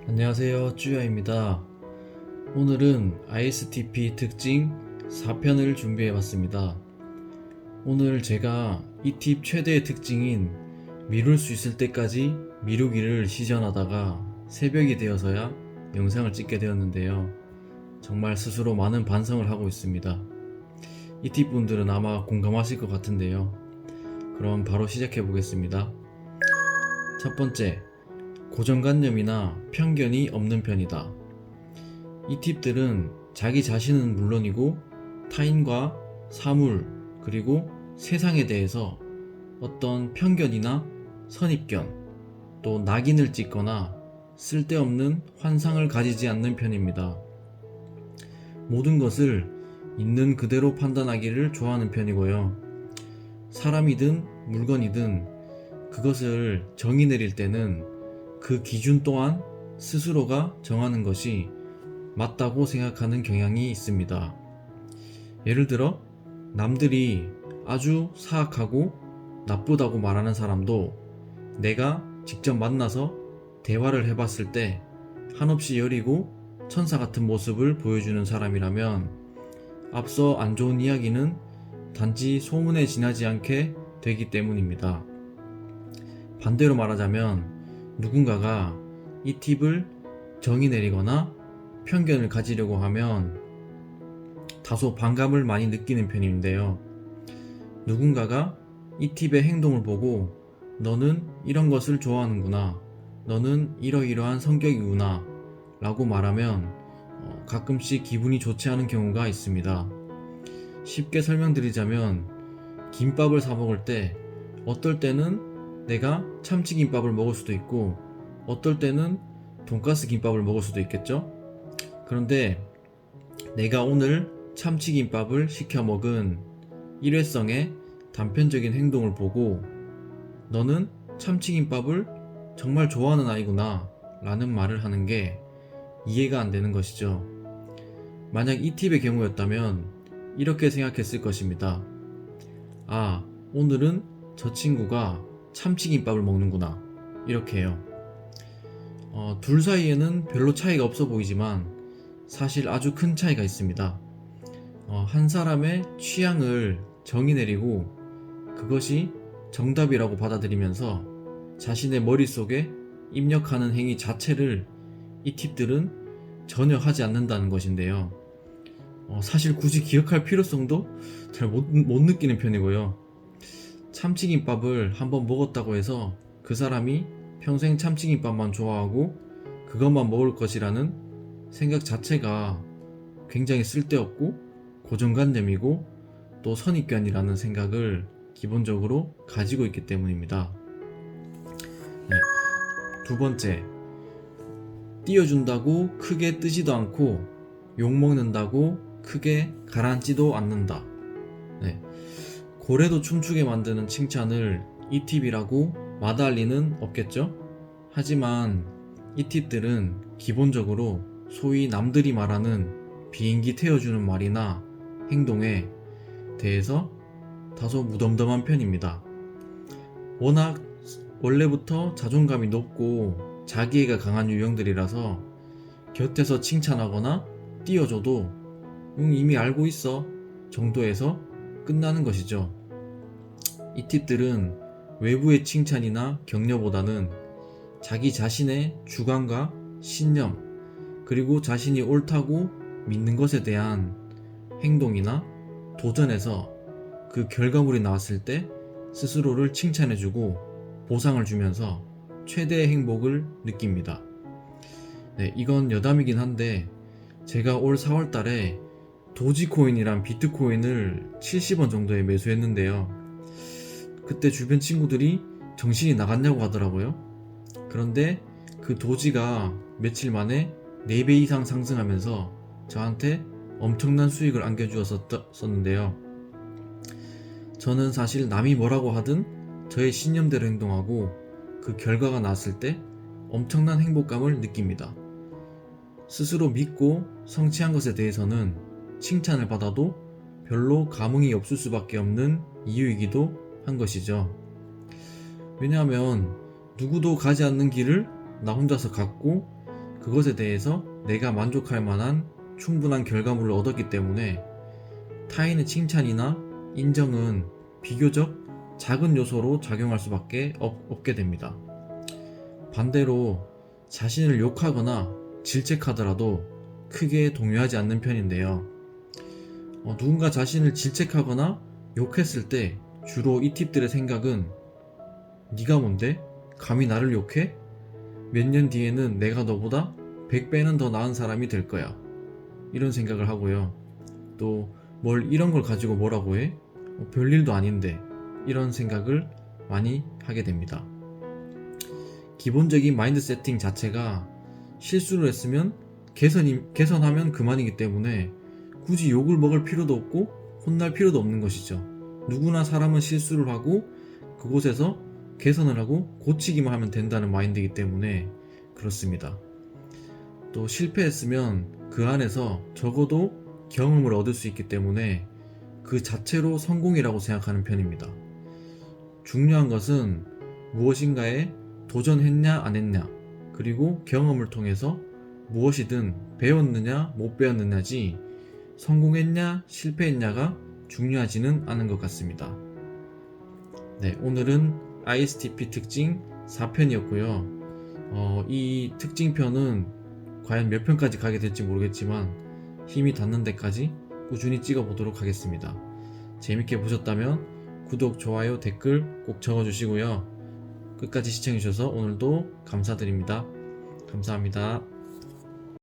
안녕하세요, 쭈야입니다. 오늘은 ISTP 특징 4편을 준비해봤습니다. 오늘 제가 이 팁 최대의 특징인 미룰 수 있을 때까지 미루기를 시전하다가 새벽이 되어서야 영상을 찍게 되었는데요. 정말 스스로 많은 반성을 하고 있습니다. 이 팁 분들은 아마 공감하실 것 같은데요. 그럼 바로 시작해 보겠습니다. 첫 번째, 고정관념이나 편견이 없는 편이다. 이 팁들은 자기 자신은 물론이고 타인과 사물 그리고 세상에 대해서 어떤 편견이나 선입견 또 낙인을 찍거나 쓸데없는 환상을 가지지 않는 편입니다. 모든 것을 있는 그대로 판단하기를 좋아하는 편이고요. 사람이든 물건이든 그것을 정의 내릴 때는 그 기준 또한 스스로가 정하는 것이 맞다고 생각하는 경향이 있습니다. 예를 들어 남들이 아주 사악하고 나쁘다고 말하는 사람도 내가 직접 만나서 대화를 해봤을 때 한없이 여리고 천사 같은 모습을 보여주는 사람이라면 앞서 안 좋은 이야기는 단지 소문에 지나지 않게 되기 때문입니다. 반대로 말하자면 누군가가 이 팁을 정의 내리거나 편견을 가지려고 하면 다소 반감을 많이 느끼는 편인데요. 누군가가 이 팁의 행동을 보고 너는 이런 것을 좋아하는구나, 너는 이러이러한 성격이구나 라고 말하면 가끔씩 기분이 좋지 않은 경우가 있습니다. 쉽게 설명드리자면 김밥을 사 먹을 때 어떨 때는 내가 참치김밥을 먹을 수도 있고 어떨 때는 돈가스 김밥을 먹을 수도 있겠죠? 그런데 내가 오늘 참치김밥을 시켜 먹은 일회성의 단편적인 행동을 보고 너는 참치김밥을 정말 좋아하는 아이구나 라는 말을 하는 게 이해가 안 되는 것이죠. 만약 이 팁의 경우였다면 이렇게 생각했을 것입니다. 아, 오늘은 저 친구가 참치김밥을 먹는구나, 이렇게 해요. 둘 사이에는 별로 차이가 없어 보이지만 사실 아주 큰 차이가 있습니다. 한 사람의 취향을 정의 내리고 그것이 정답이라고 받아들이면서 자신의 머릿속에 입력하는 행위 자체를 이 팁들은 전혀 하지 않는다는 것인데요. 사실 굳이 기억할 필요성도 잘 못 느끼는 편이고요. 참치김밥을 한번 먹었다고 해서 그 사람이 평생 참치김밥만 좋아하고 그것만 먹을 것이라는 생각 자체가 굉장히 쓸데없고 고정관념이고 또 선입견이라는 생각을 기본적으로 가지고 있기 때문입니다. 네. 두 번째, 띄워준다고 크게 뜨지도 않고 욕먹는다고 크게 가라앉지도 않는다. 네. 고래도 춤추게 만드는 칭찬을 이 팁이라고 마다할 리는 없겠죠? 하지만 이 팁들은 기본적으로 소위 남들이 말하는 비행기 태워주는 말이나 행동에 대해서 다소 무덤덤한 편입니다. 워낙 원래부터 자존감이 높고 자기애가 강한 유형들이라서 곁에서 칭찬하거나 띄워줘도 이미 알고 있어 정도에서 끝나는 것이죠. 이 팁들은 외부의 칭찬이나 격려보다는 자기 자신의 주관과 신념 그리고 자신이 옳다고 믿는 것에 대한 행동이나 도전에서 그 결과물이 나왔을 때 스스로를 칭찬해주고 보상을 주면서 최대의 행복을 느낍니다. 네, 이건 여담이긴 한데 제가 올 4월 달에 도지코인이란 비트코인을 70원 정도에 매수했는데요. 그때 주변 친구들이 정신이 나갔냐고 하더라고요. 그런데 그 도지가 며칠 만에 4배 이상 상승하면서 저한테 엄청난 수익을 안겨주었었는데요. 저는 사실 남이 뭐라고 하든 저의 신념대로 행동하고 그 결과가 나왔을 때 엄청난 행복감을 느낍니다. 스스로 믿고 성취한 것에 대해서는 칭찬을 받아도 별로 감흥이 없을 수밖에 없는 이유이기도 한 것이죠. 왜냐하면 누구도 가지 않는 길을 나 혼자서 갔고 그것에 대해서 내가 만족할 만한 충분한 결과물을 얻었기 때문에 타인의 칭찬이나 인정은 비교적 작은 요소로 작용할 수밖에 없게 됩니다. 반대로 자신을 욕하거나 질책하더라도 크게 동요하지 않는 편인데요. 누군가 자신을 질책하거나 욕했을 때 주로 이 팁들의 생각은 네가 뭔데? 감히 나를 욕해? 몇 년 뒤에는 내가 너보다 100배는 더 나은 사람이 될 거야. 이런 생각을 하고요. 또 뭘 이런 걸 가지고 뭐라고 해? 별일도 아닌데 이런 생각을 많이 하게 됩니다. 기본적인 마인드 세팅 자체가 실수를 했으면 개선하면 그만이기 때문에 굳이 욕을 먹을 필요도 없고 혼날 필요도 없는 것이죠. 누구나 사람은 실수를 하고 그곳에서 개선을 하고 고치기만 하면 된다는 마인드이기 때문에 그렇습니다. 또 실패했으면 그 안에서 적어도 경험을 얻을 수 있기 때문에 그 자체로 성공이라고 생각하는 편입니다. 중요한 것은 무엇인가에 도전했냐 안 했냐, 그리고 경험을 통해서 무엇이든 배웠느냐 못 배웠느냐지 성공했냐 실패했냐가 중요하지는 않은 것 같습니다. 네, 오늘은 ISTP 특징 4편이었고요. 이 특징편은 과연 몇 편까지 가게 될지 모르겠지만 힘이 닿는 데까지 꾸준히 찍어보도록 하겠습니다. 재밌게 보셨다면 구독, 좋아요, 댓글 꼭 적어주시고요. 끝까지 시청해주셔서 오늘도 감사드립니다. 감사합니다.